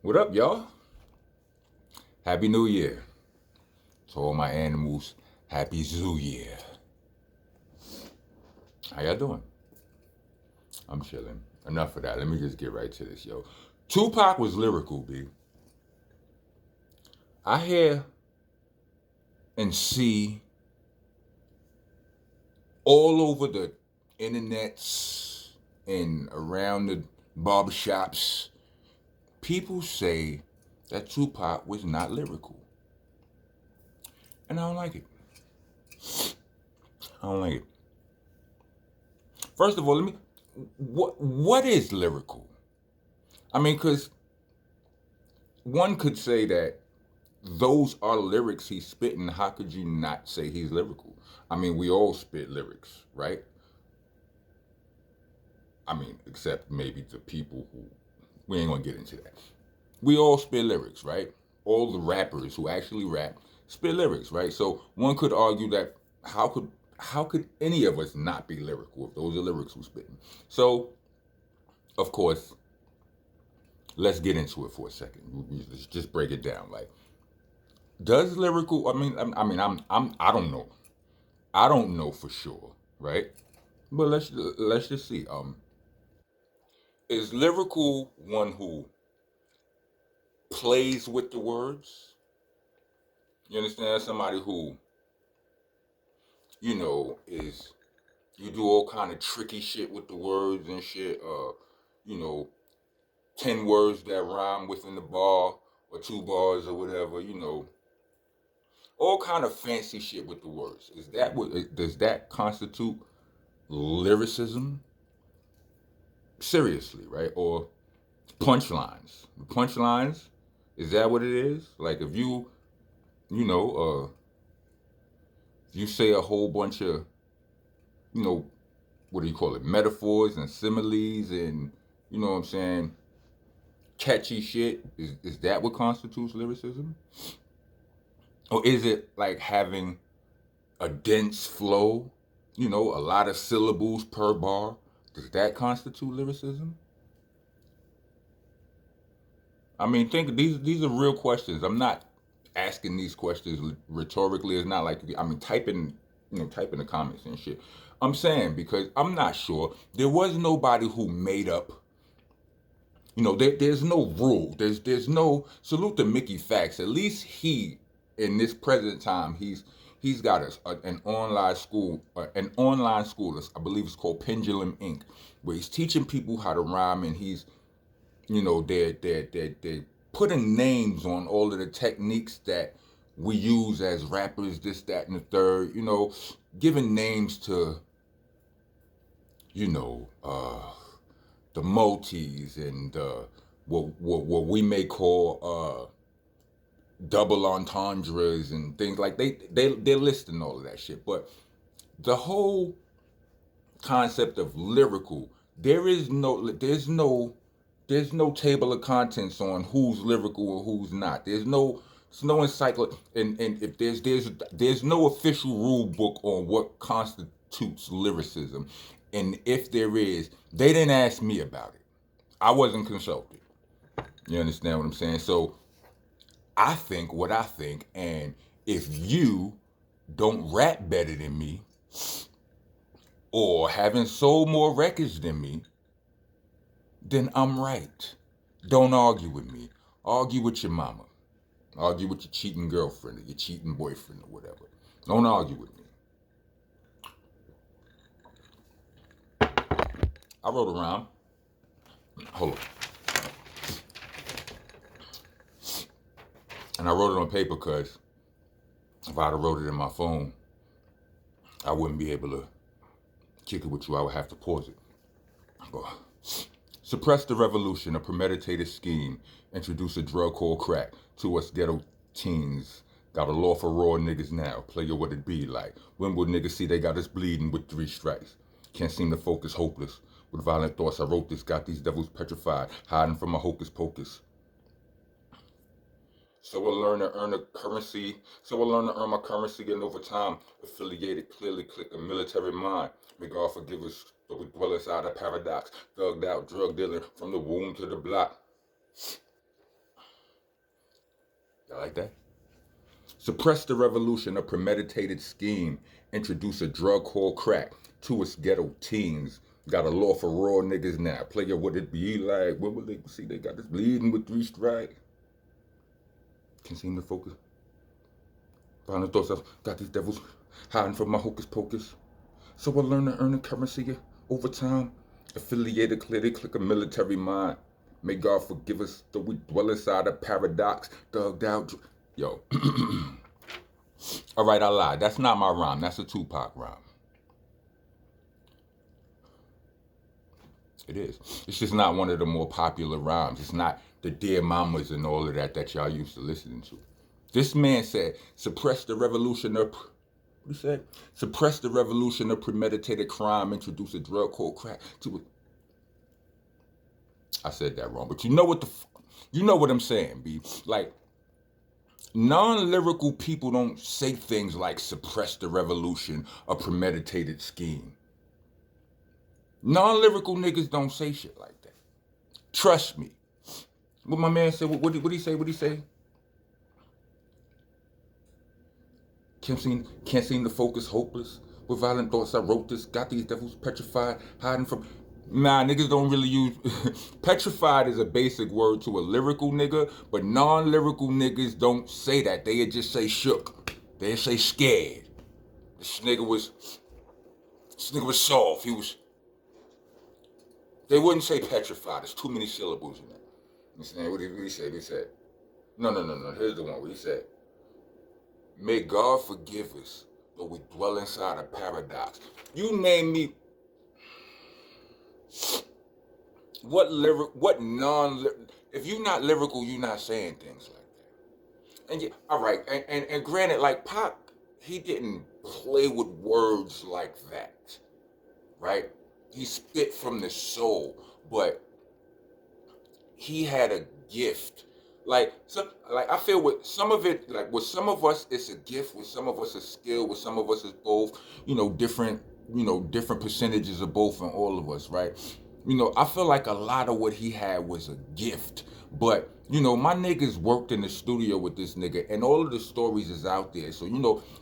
What up, y'all? Happy New Year. To all my animals, Happy Zoo Year. How y'all doing? I'm chilling. Enough of that. Let me just get right to this, yo. Tupac was lyrical, B. I hear and see all over the internets and around the barbershops, people say that Tupac was not lyrical. And I don't like it. I don't like it. First of all, what is lyrical? I mean, because one could say that those are lyrics he's spitting. How could you not say he's lyrical? I mean, we all spit lyrics, right? I mean, except maybe the people who, we ain't gonna get into that. We all spit lyrics, right? All the rappers who actually rap spit lyrics, right? So one could argue that how could how could any of us not be lyrical if those are lyrics we're spitting? So, of course, let's get into it for a second. Let's just break it down. Like, does lyrical? I don't know. I don't know for sure, right? But let's just see. Is lyrical one who plays with the words? You understand? Somebody who is you do all kind of tricky shit with the words and shit. You know, 10 words that rhyme within the bar or 2 bars or whatever. All kind of fancy shit with the words. Is that what does that constitute lyricism? Seriously, right? Or punchlines. Punchlines, is that what it is? Like if you know, you say a whole bunch of, you know, what do you call it? Metaphors and similes and what I'm saying, catchy shit. Is that what constitutes lyricism? Or is it like having a dense flow, a lot of syllables per bar? Does that constitute lyricism? I mean, think these are real questions. I'm not asking these questions rhetorically. It's not like type in the comments and shit. I'm saying because I'm not sure. There was nobody who made up. There's no rule. There's no salute to Mickey Facts. At least he, in this present time, he's got an online school. I believe it's called Pendulum Inc., where he's teaching people how to rhyme, and he's they're putting names on all of the techniques that we use as rappers, this, that, and the third. Giving names to you know the multis and what we may call double entendres and things like they're listing all of that shit. But the whole concept of lyrical, there's no table of contents on who's lyrical or who's not. There's no encyclopedia, and if there's no official rule book on what constitutes lyricism, and if there is, they didn't ask me about it. I wasn't consulted. You understand what I'm saying? So I think what I think, and if you don't rap better than me or haven't sold more records than me, then I'm right. Don't argue with me. Argue with your mama. Argue with your cheating girlfriend or your cheating boyfriend or whatever. Don't argue with me. I wrote around. Hold on. And I wrote it on paper because if I'd have wrote it in my phone, I wouldn't be able to kick it with you. I would have to pause it. But, suppress the revolution, a premeditated scheme. Introduce a drug called crack to us ghetto teens. Got a law for raw niggas now. Play it what it be like. When will niggas see they got us bleeding with 3 strikes? Can't seem to focus, hopeless. With violent thoughts, I wrote this. Got these devils petrified, hiding from a hocus pocus. So I learn to earn a currency. So I learn to earn my currency, and over time, affiliated, clearly click a military mind. May God forgive us, but we dwell inside a paradox. Thugged out, drug dealer, from the womb to the block. like that? Suppress the revolution, a premeditated scheme. Introduce a drug called crack to its ghetto teens. Got a law for raw niggas now. Player, what it be like? What will they see? They got this bleeding with 3 strikes. Can't seem to focus. Violent thoughts of got these devils hiding from my hocus pocus. So I learn to earn a currency over time. Affiliated, clearly click a military mind. May God forgive us, though we dwell inside a paradox. Thugged out. Yo. All right, I lied. That's not my rhyme. That's a Tupac rhyme. It is. It's just not one of the more popular rhymes. It's not the Dear Mamas and all of that y'all used to listening to. This man said, suppress the revolution of... What he said? Suppress the revolution of premeditated crime. Introduce a drug called crack to it. I said that wrong, but you know what you know what I'm saying, B. Like, non-lyrical people don't say things like suppress the revolution, a premeditated scheme. Non-lyrical niggas don't say shit like that. Trust me. What my man said, what did he say? What did he say? Can't seem to focus, hopeless. With violent thoughts I wrote this, got these devils petrified, hiding from... Nah, niggas don't really use... Petrified is a basic word to a lyrical nigga, but non-lyrical niggas don't say that. They just say shook. They say scared. This nigga was soft. He was... They wouldn't say petrified. There's too many syllables in that. You understand? What did he say? He said... No. Here's the one where he said... May God forgive us, though we dwell inside a paradox. You name me... If you're not lyrical, you're not saying things like that. And yeah, all right, and granted, like Pac, he didn't play with words like that, right? He spit from the soul, but he had a gift. Like I feel with some of it, like with some of us, it's a gift. With some of us, a skill. With some of us, it's both. Different percentages of both in all of us, right? I feel like a lot of what he had was a gift. But, my niggas worked in the studio with this nigga, and all of the stories is out there. So,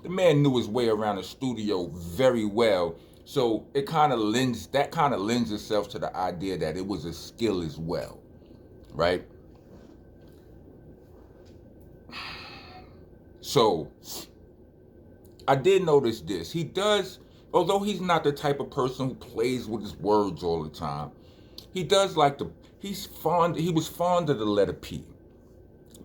the man knew his way around the studio very well. So it kind of lends itself to the idea that it was a skill as well, right? So I did notice this. He does, although he's not the type of person who plays with his words all the time, he does like he was fond of the letter P.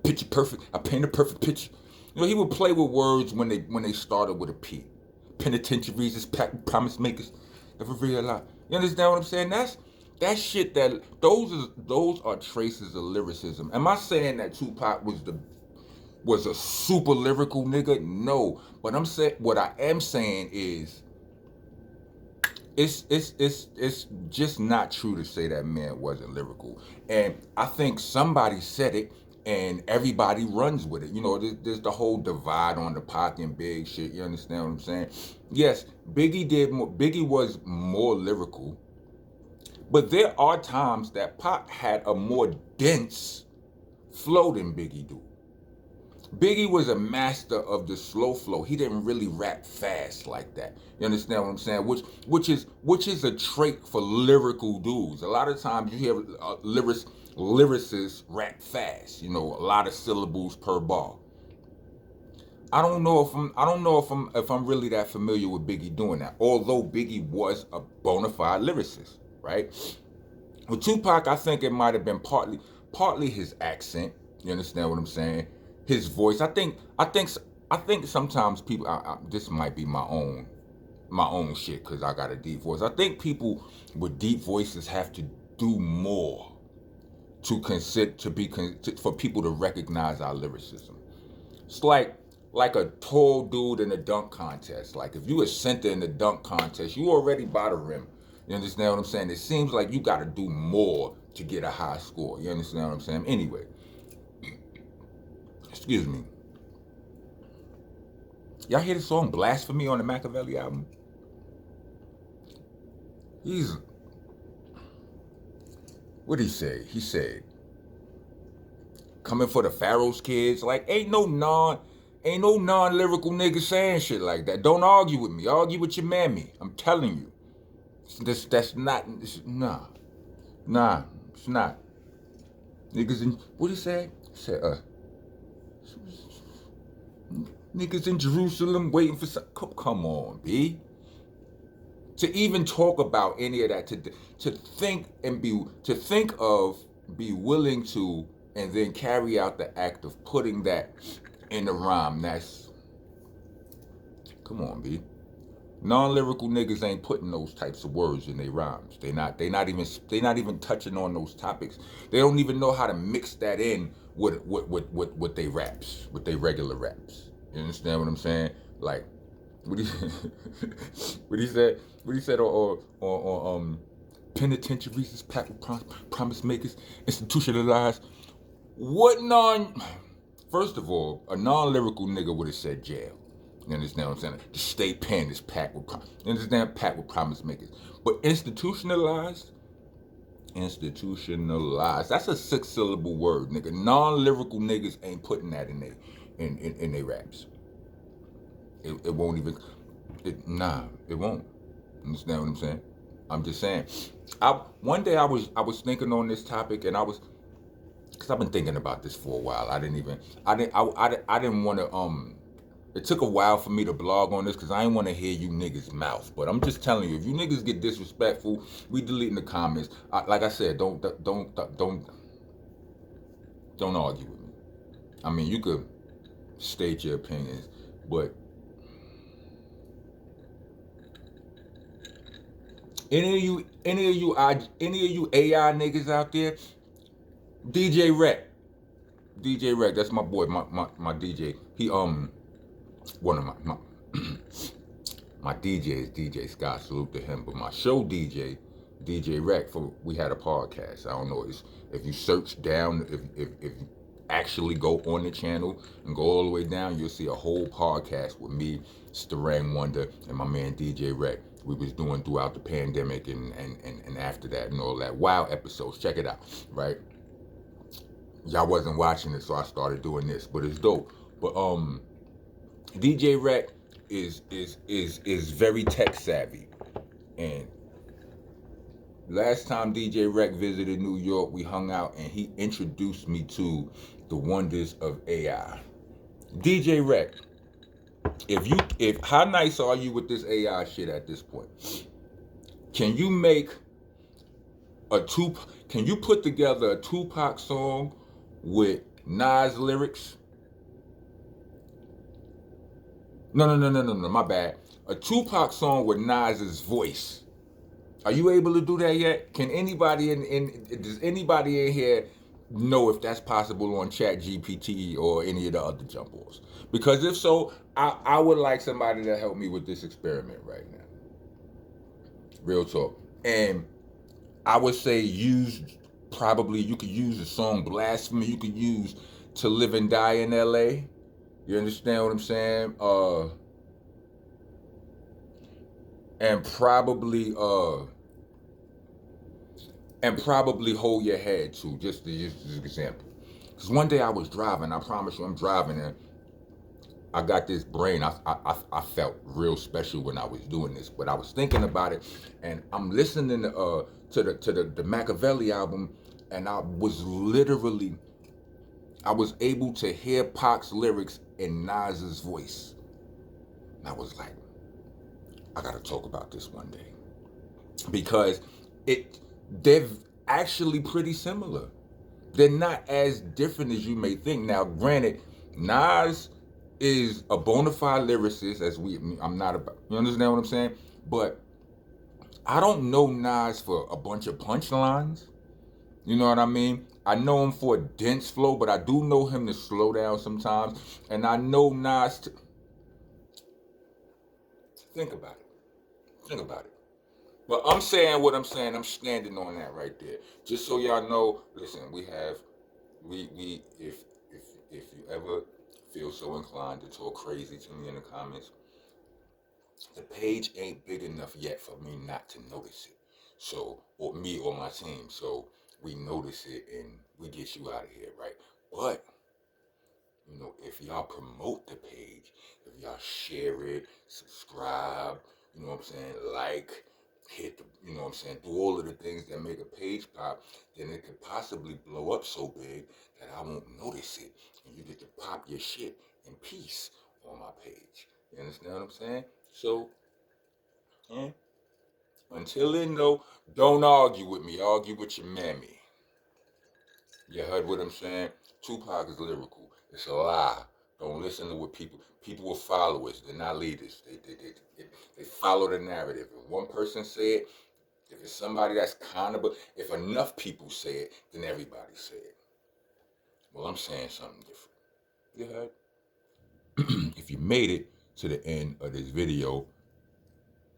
Picture perfect. I paint a perfect picture. He would play with words when they started with a P. Penitentiaries is promise makers. Ever realize? You understand what I'm saying? That's shit those are traces of lyricism. Am I saying that Tupac was a super lyrical nigga? No. But what I am saying is it's just not true to say that man wasn't lyrical. And I think somebody said it and everybody runs with it. There's the whole divide on the Pac and Big shit. You understand what I'm saying? Yes, Biggie was more lyrical. But there are times that Pac had a more dense flow than Biggie do. Biggie was a master of the slow flow. He didn't really rap fast like that. You understand what I'm saying? Which is a trait for lyrical dudes. A lot of times you hear lyricists rap fast. A lot of syllables per bar. I don't know if I'm really that familiar with Biggie doing that. Although Biggie was a bona fide lyricist, right? With Tupac, I think it might have been partly his accent. You understand what I'm saying? His voice. I think sometimes people. This might be my own shit because I got a deep voice. I think people with deep voices have to do more for people to recognize our lyricism. It's like a tall dude in a dunk contest. Like if you a center in the dunk contest, you already by the rim. You understand what I'm saying? It seems like you got to do more to get a high score. You understand what I'm saying? Anyway. Excuse me. Y'all hear the song Blasphemy on the Machiavelli album? What'd he say? He said, coming for the Pharaoh's kids. Like, ain't no non-lyrical nigga saying shit like that. Don't argue with me. Argue with your mammy. I'm telling you. That's not, nah, it's not. Niggas in, what he say? He said, niggas in Jerusalem waiting for some, come on, B. To even talk about any of that, to think and be willing to, and then carry out the act of putting that in the rhyme. That's, come on, B. Non-lyrical niggas ain't putting those types of words in their rhymes. They not even touching on those topics. They don't even know how to mix that in with they raps, with they regular raps. You understand what I'm saying? Like, what he what he said on penitentiaries is packed with promise makers, institutionalized. What non? First of all, a non-lyrical nigga would have said jail. You understand what I'm saying? The state pen is packed with, you understand, packed with promise makers. But institutionalized, that's a 6-syllable word, nigga. Non-lyrical niggas ain't putting that in they raps. It won't even, it won't. You understand what I'm saying? I'm just saying. One day I was thinking on this topic, and because I've been thinking about this for a while. I didn't want to, it took a while for me to blog on this because I didn't want to hear you niggas' mouth. But I'm just telling you, if you niggas get disrespectful, we deleting the comments. Like I said, don't argue with me. I mean, you could state your opinions, but any of you AI niggas out there, DJ Rec, that's my boy, my DJ. He one of my DJ is DJ Scott. Salute to him. But my show DJ Rec, we had a podcast. I don't know if you search down, if you actually go on the channel and go all the way down, you'll see a whole podcast with me, Starang Wonder, and my man DJ Rec. We was doing throughout the pandemic and after that and all that. Wow episodes. Check it out, right? Y'all wasn't watching it, so I started doing this, but it's dope. But DJ Rec is very tech savvy, and last time DJ Rec visited New York, we hung out, and he introduced me to the wonders of AI. DJ Rec, how nice are you with this AI shit at this point? Can you make can you put together a Tupac song with Nas lyrics? No, my bad. A Tupac song with Nas's voice. Are you able to do that yet? Can anybody does anybody in here know if that's possible on Chat GPT or any of the other jump offs? Because if so, I would like somebody to help me with this experiment right now. Real talk. And I would say you could use the song Blasphemy. You could use To Live and Die in LA. You understand what I'm saying? And probably Hold Your Head too, just as an example. Because one day I was driving, I promise you I'm driving, and I got this brain. I felt real special when I was doing this, but I was thinking about it, and I'm listening to the Machiavelli album, and I was able to hear Pac's lyrics in Nas's voice. And I was like, I gotta talk about this one day. Because they're actually pretty similar. They're not as different as you may think. Now, granted, Nas is a bona fide lyricist, I'm not about, you understand what I'm saying? But I don't know Nas for a bunch of punchlines. You know what I mean? I know him for a dense flow, but I do know him to slow down sometimes. And I know Nas to... Think about it. But I'm saying what I'm saying. I'm standing on that right there. Just so y'all know, listen, if you ever feel so inclined to talk crazy to me in the comments, the page ain't big enough yet for me not to notice it. So, or me or my team. So we notice it and we get you out of here, right? But, you know, if y'all promote the page, if y'all share it, subscribe, you know what I'm saying, like, hit the, you know what I'm saying, do all of the things that make a page pop, then it could possibly blow up so big that I won't notice it. And you get to pop your shit in peace on my page. You understand what I'm saying? So, yeah. Until then, though, don't argue with me. Argue with your mammy. You heard what I'm saying? Tupac is lyrical. It's a lie. Don't listen to what people are followers. They're not leaders. They follow the narrative. If one person say it, if it's somebody that's kind of, if enough people say it, then everybody say it. Well, I'm saying something different. You heard? If you made it to the end of this video,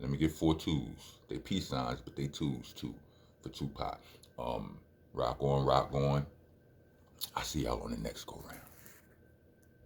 let me get 4 twos. They peace signs, but they twos too for Tupac. Rock on, rock on. I see y'all on the next go round.